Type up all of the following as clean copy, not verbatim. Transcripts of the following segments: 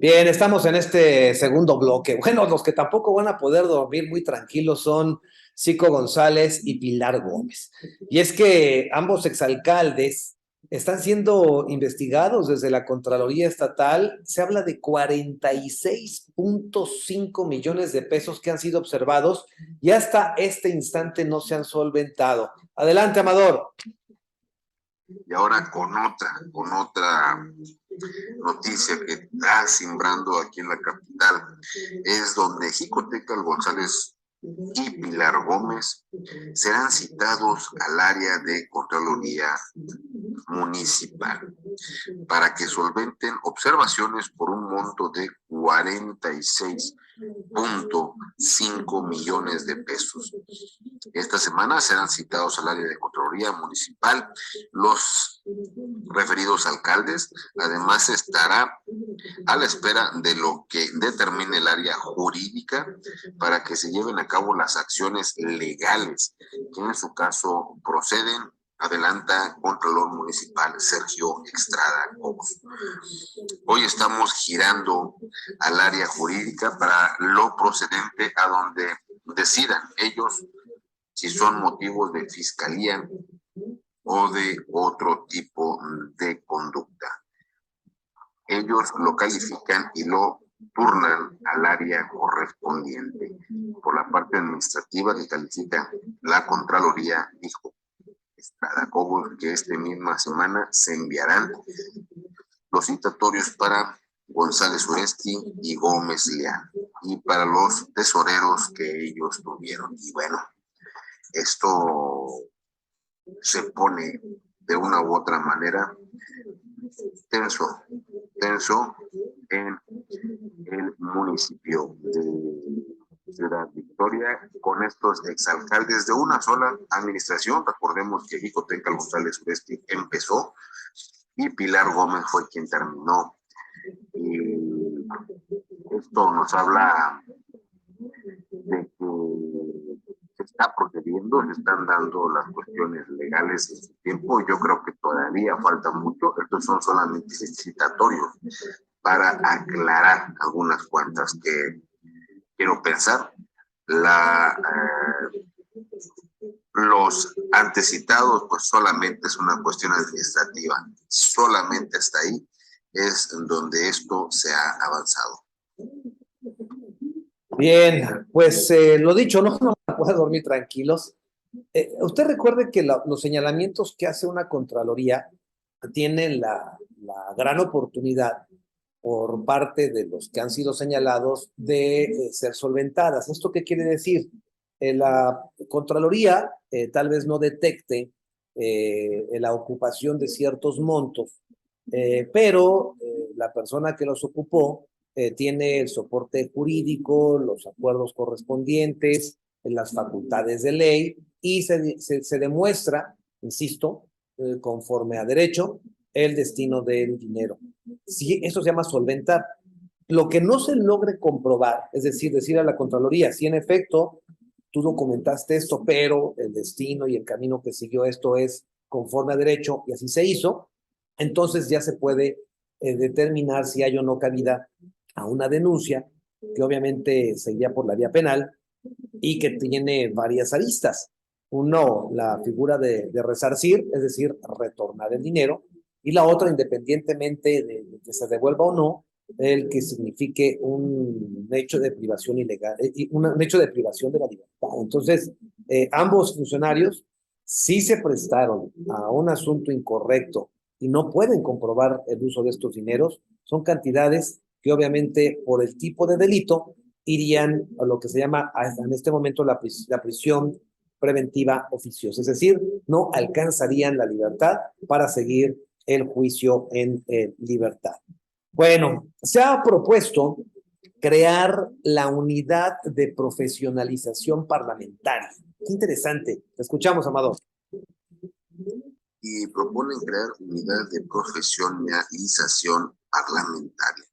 Bien, estamos en este segundo bloque. Bueno, los que tampoco van a poder dormir muy tranquilos son Cico González y Pilar Gómez. Y es que ambos exalcaldes están siendo investigados desde la Contraloría Estatal. Se habla de 46.5 millones de pesos que han sido observados y hasta este instante no se han solventado. Adelante, Amador. Y ahora con otra noticia que está simbrando aquí en la capital, es donde Jicotencal González y Pilar Gómez serán citados al área de Contraloría Municipal para que solventen observaciones por un monto de 46.5 millones de pesos. Esta semana serán citados al área de Contraloría Municipal los referidos alcaldes. Además, estará a la espera de lo que determine el área jurídica para que se lleven a cabo las acciones legales que en su caso proceden. Adelanta Contralor Municipal Sergio Estrada Cobos. Hoy estamos girando al área jurídica para lo procedente a donde decidan ellos si son motivos de fiscalía o de otro tipo de conducta. Ellos lo califican y lo turnan al área correspondiente. Por la parte administrativa que califica la Contraloría, dijo Estrada Cobos que esta misma semana se enviarán los citatorios para González Uresti y Gómez Leal y para los tesoreros que ellos tuvieron. Y bueno, esto se pone de una u otra manera tenso en el municipio de Ciudad Victoria con estos exalcaldes de una sola administración. Recordemos que Jicotencal González Uresti empezó y Pilar Gómez fue quien terminó. Y esto nos habla de que se está procediendo, se están dando las cuestiones legales en su tiempo. Yo creo que todavía falta mucho. Estos son solamente citatorios para aclarar algunas cuantas que quiero pensar. Los antecitados, pues solamente es una cuestión administrativa. Solamente hasta ahí es donde esto se ha avanzado. Bien, pues lo dicho, no van a poder dormir tranquilos. Usted recuerde que los señalamientos que hace una Contraloría tienen la gran oportunidad por parte de los que han sido señalados de ser solventadas. ¿Esto qué quiere decir? La Contraloría tal vez no detecte la ocupación de ciertos montos, pero la persona que los ocupó tiene el soporte jurídico, los acuerdos correspondientes, las facultades de ley y se demuestra, insisto, conforme a derecho, el destino del dinero. Sí, eso se llama solventar. Lo que no se logre comprobar, es decir a la Contraloría, si en efecto tú documentaste esto, pero el destino y el camino que siguió esto es conforme a derecho y así se hizo, entonces ya se puede determinar si hay o no cabida a una denuncia que obviamente seguía por la vía penal y que tiene varias aristas. Uno, la figura de resarcir, es decir, retornar el dinero, y la otra, independientemente de que se devuelva o no, el que signifique un hecho de privación ilegal, un hecho de privación de la libertad. Entonces, ambos funcionarios sí se prestaron a un asunto incorrecto y no pueden comprobar el uso de estos dineros. Son cantidades que obviamente por el tipo de delito irían a lo que se llama en este momento la prisión preventiva oficiosa, es decir, no alcanzarían la libertad para seguir el juicio en libertad. Bueno, se ha propuesto crear la unidad de profesionalización parlamentaria. Qué interesante. Te escuchamos, Amador. Y proponen crear unidad de profesionalización parlamentaria.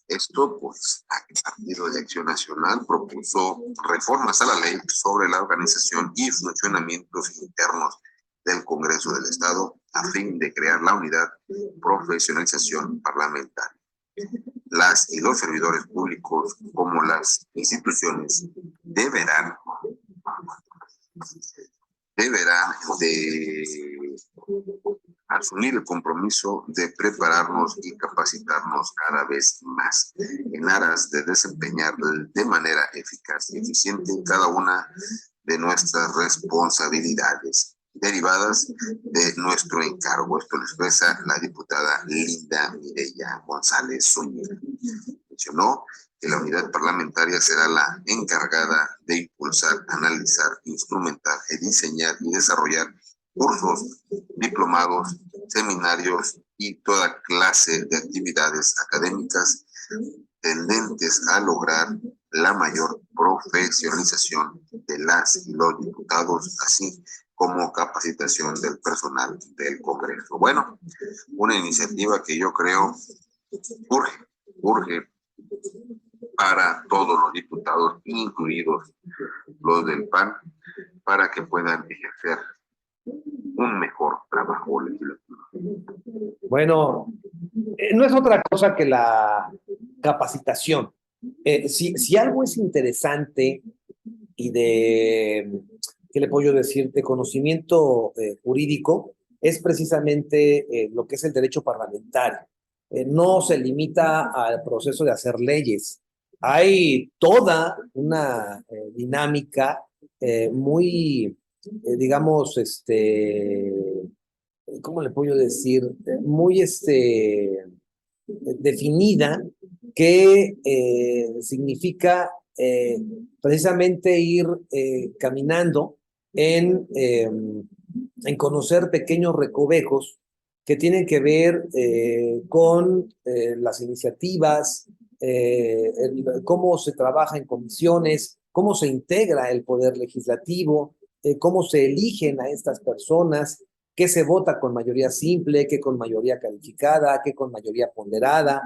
Esto, pues, el Partido de Acción Nacional propuso reformas a la ley sobre la organización y funcionamientos internos del Congreso del Estado a fin de crear la unidad de profesionalización parlamentaria. las y los servidores públicos como las instituciones deberán de asumir el compromiso de prepararnos y capacitarnos cada vez más en aras de desempeñar de manera eficaz y eficiente cada una de nuestras responsabilidades derivadas de nuestro encargo. Esto lo expresa la diputada Linda Mireya González Zúñiga. Mencionó que la unidad parlamentaria será la encargada de impulsar, analizar, instrumentar, diseñar y desarrollar cursos, diplomados, seminarios y toda clase de actividades académicas tendentes a lograr la mayor profesionalización de las y los diputados, así como capacitación del personal del Congreso. Bueno, una iniciativa que yo creo urge para todos los diputados, incluidos los del PAN, para que puedan ejercer un mejor trabajo legislativo. Bueno, no es otra cosa que la capacitación. Si algo es interesante y ¿qué le puedo decir? De conocimiento jurídico, es precisamente lo que es el derecho parlamentario. No se limita al proceso de hacer leyes. Hay toda una dinámica muy, digamos, ¿cómo le puedo decir? Muy definida, que significa precisamente ir caminando en conocer pequeños recovecos que tienen que ver con las iniciativas, cómo se trabaja en comisiones, cómo se integra el poder legislativo, cómo se eligen a estas personas, qué se vota con mayoría simple, qué con mayoría calificada, qué con mayoría ponderada,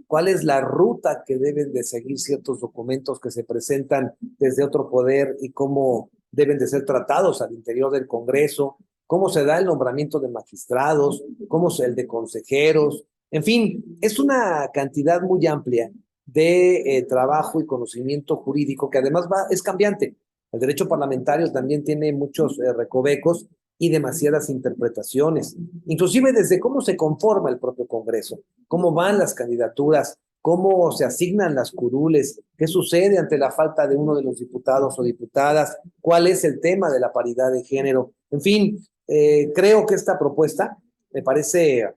cuál es la ruta que deben de seguir ciertos documentos que se presentan desde otro poder y cómo deben de ser tratados al interior del Congreso, cómo se da el nombramiento de magistrados, cómo es el de consejeros, en fin, es una cantidad muy amplia de trabajo y conocimiento jurídico que además es cambiante. El derecho parlamentario también tiene muchos recovecos y demasiadas interpretaciones, inclusive desde cómo se conforma el propio Congreso, cómo van las candidaturas, cómo se asignan las curules, qué sucede ante la falta de uno de los diputados o diputadas, cuál es el tema de la paridad de género. En fin, creo que esta propuesta me parece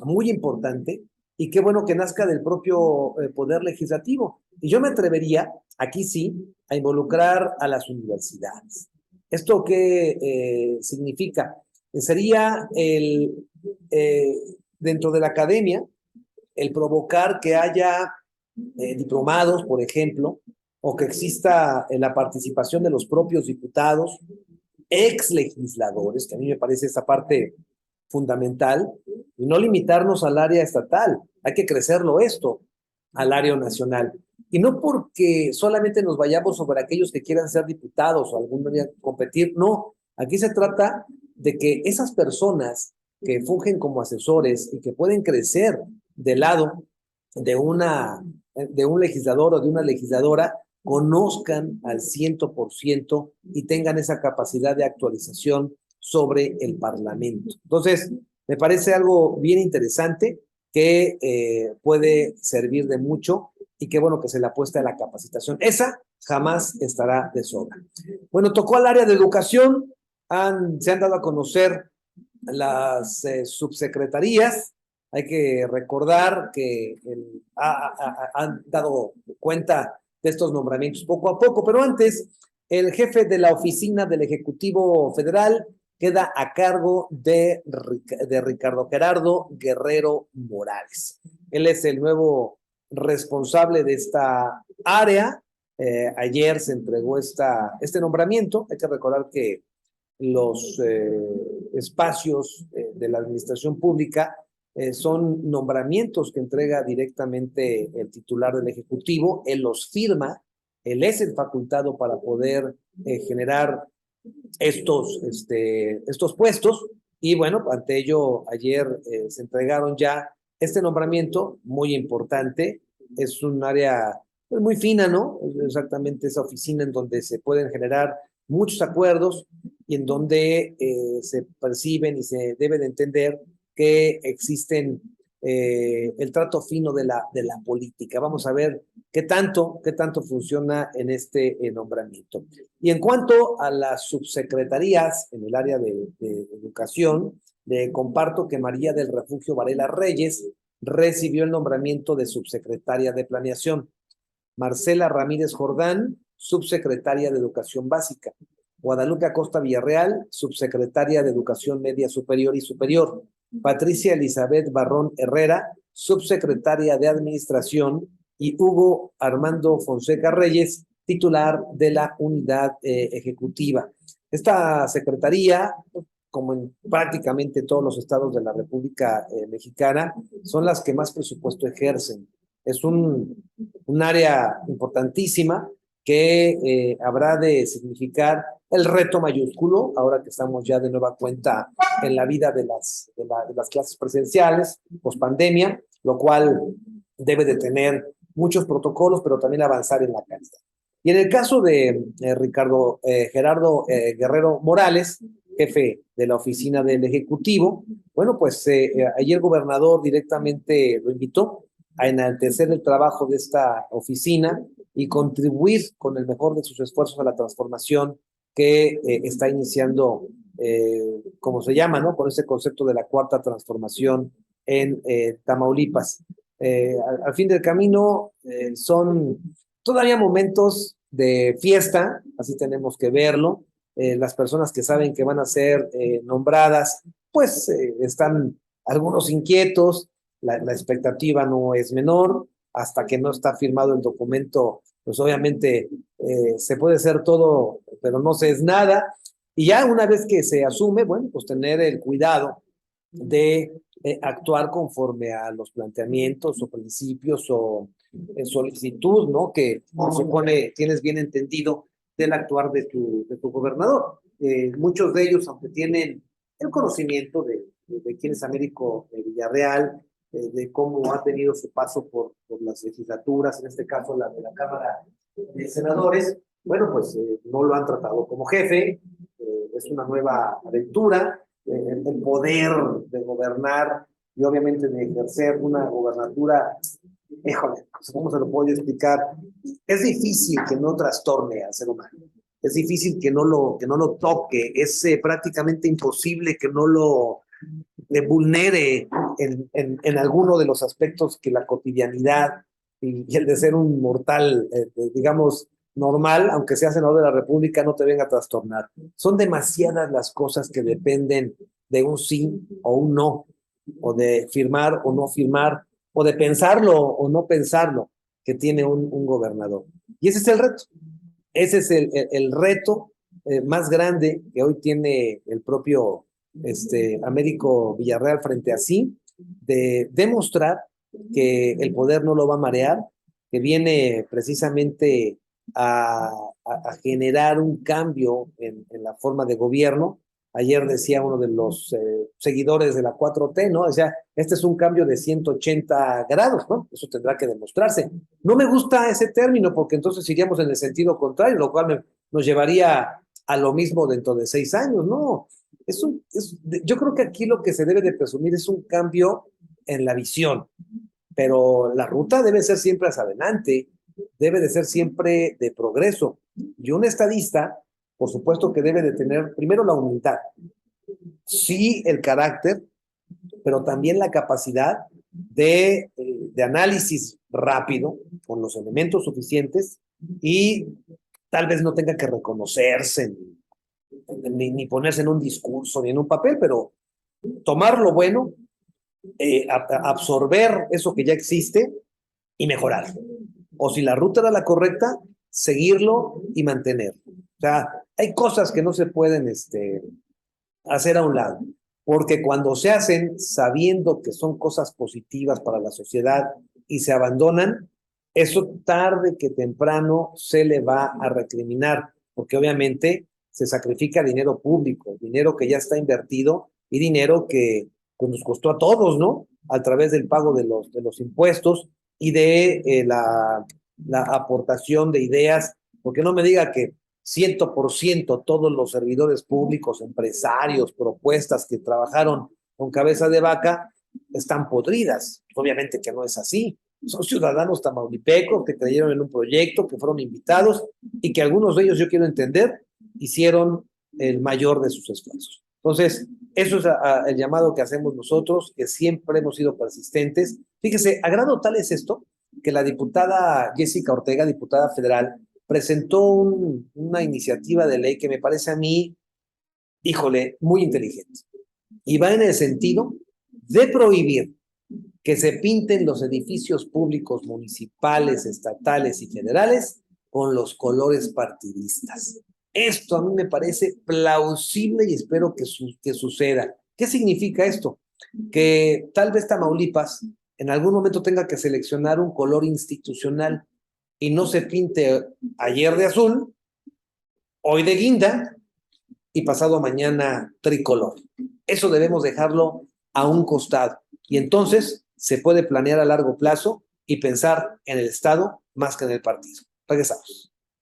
muy importante y qué bueno que nazca del propio poder legislativo. Y yo me atrevería, aquí sí, a involucrar a las universidades. ¿Esto qué significa? Sería dentro de la academia, el provocar que haya diplomados, por ejemplo, o que exista la participación de los propios diputados, ex legisladores, que a mí me parece esa parte fundamental, y no limitarnos al área estatal, hay que crecerlo esto al área nacional. Y no porque solamente nos vayamos sobre aquellos que quieran ser diputados o algún día competir, no, aquí se trata de que esas personas que fungen como asesores y que pueden crecer del lado de un legislador o de una legisladora, conozcan al 100% y tengan esa capacidad de actualización sobre el Parlamento. Entonces, me parece algo bien interesante que puede servir de mucho y qué bueno que se le apueste a la capacitación. Esa jamás estará de sobra. Bueno, tocó al área de educación, se han dado a conocer las subsecretarías. Hay que recordar que han dado cuenta de estos nombramientos poco a poco, pero antes, el jefe de la oficina del Ejecutivo Federal queda a cargo de Ricardo Gerardo Guerrero Morales. Él es el nuevo responsable de esta área. Ayer se entregó este nombramiento. Hay que recordar que los espacios de la administración pública son nombramientos que entrega directamente el titular del Ejecutivo. Él los firma, él es el facultado para poder generar estos puestos, y bueno, ante ello ayer se entregaron ya Este nombramiento, muy importante, es un área pues, muy fina, ¿no? Es exactamente esa oficina en donde se pueden generar muchos acuerdos y en donde se perciben y se debe de entender que existen el trato fino de la política. Vamos a ver qué tanto funciona en este nombramiento. Y en cuanto a las subsecretarías en el área de educación, le comparto que María del Refugio Varela Reyes recibió el nombramiento de subsecretaria de Planeación. Marcela Ramírez Jordán, subsecretaria de Educación Básica. Guadalupe Acosta Villarreal, subsecretaria de Educación Media Superior y Superior. Patricia Elizabeth Barrón Herrera, subsecretaria de Administración. Y Hugo Armando Fonseca Reyes, titular de la unidad ejecutiva. Esta secretaría, como en prácticamente todos los estados de la República Mexicana, son las que más presupuesto ejercen. Es un área importantísima que habrá de significar el reto mayúsculo, ahora que estamos ya de nueva cuenta en la vida de las clases presenciales, pospandemia, lo cual debe de tener muchos protocolos, pero también avanzar en la calidad. Y en el caso de Gerardo Guerrero Morales, jefe de la oficina del Ejecutivo, bueno, pues ayer el gobernador directamente lo invitó a enaltecer el trabajo de esta oficina y contribuir con el mejor de sus esfuerzos a la transformación que está iniciando, como se llama, ¿no? Con ese concepto de la cuarta transformación en Tamaulipas. Al fin del camino son todavía momentos de fiesta, así tenemos que verlo. Las personas que saben que van a ser nombradas, pues están algunos inquietos, la expectativa no es menor, hasta que no está firmado el documento, pues obviamente se puede hacer todo, pero no se es nada. Y ya una vez que se asume, bueno, pues tener el cuidado de actuar conforme a los planteamientos o principios o solicitud, ¿no? Que supone, tienes bien entendido del actuar de tu gobernador. Muchos de ellos, aunque tienen el conocimiento de quién es Américo Villarreal, de cómo ha tenido su paso por las legislaturas, en este caso la de la Cámara de Senadores, bueno, pues no lo han tratado como jefe, es una nueva aventura, el poder de gobernar y obviamente de ejercer una gobernatura, híjole, ¿cómo se lo puedo explicar? Es difícil que no trastorne al ser humano, es difícil que no lo toque, es prácticamente imposible que no lo vulnere en alguno de los aspectos que la cotidianidad y el de ser un mortal, digamos, normal, aunque seas senador de la República, no te venga a trastornar. Son demasiadas las cosas que dependen de un sí o un no, o de firmar o no firmar, o de pensarlo o no pensarlo, que tiene un gobernador. Y ese es el reto. Ese es el reto más grande que hoy tiene el propio Américo Villarreal frente a sí, de demostrar que el poder no lo va a marear, que viene precisamente a generar un cambio en la forma de gobierno. Ayer decía uno de los seguidores de la 4T, ¿no? O sea, este es un cambio de 180 grados, ¿no? Eso tendrá que demostrarse. No me gusta ese término porque entonces iríamos en el sentido contrario, lo cual nos llevaría a lo mismo dentro de 6 años, ¿no? Yo creo que aquí lo que se debe de presumir es un cambio en la visión, pero la ruta debe ser siempre hacia adelante, debe de ser siempre de progreso. Y un estadista, por supuesto que debe de tener primero la humildad, sí el carácter, pero también la capacidad de análisis rápido, con los elementos suficientes, y tal vez no tenga que reconocerse, ni ponerse en un discurso, ni en un papel, pero tomar lo bueno, absorber eso que ya existe y mejorar. O si la ruta era la correcta, seguirlo y mantenerlo. O sea, hay cosas que no se pueden hacer a un lado, porque cuando se hacen sabiendo que son cosas positivas para la sociedad y se abandonan, eso tarde que temprano se le va a recriminar, porque obviamente se sacrifica dinero público, dinero que ya está invertido y dinero que pues nos costó a todos, ¿no? A través del pago de los impuestos y de la aportación de ideas, porque no me diga que 100% todos los servidores públicos, empresarios, propuestas que trabajaron con cabeza de vaca están podridas. Obviamente que no es así. Son ciudadanos tamaulipecos que creyeron en un proyecto, que fueron invitados y que algunos de ellos, yo quiero entender, hicieron el mayor de sus esfuerzos. Entonces, eso es el llamado que hacemos nosotros, que siempre hemos sido persistentes. Fíjese, a grado tal es esto, que la diputada Jessica Ortega, diputada federal, presentó una iniciativa de ley que me parece a mí, híjole, muy inteligente. Y va en el sentido de prohibir que se pinten los edificios públicos municipales, estatales y federales con los colores partidistas. Esto a mí me parece plausible y espero que suceda. ¿Qué significa esto? Que tal vez Tamaulipas en algún momento tenga que seleccionar un color institucional y no se pinte ayer de azul, hoy de guinda y pasado mañana tricolor. Eso debemos dejarlo a un costado. Y entonces se puede planear a largo plazo y pensar en el Estado más que en el partido. Regresamos.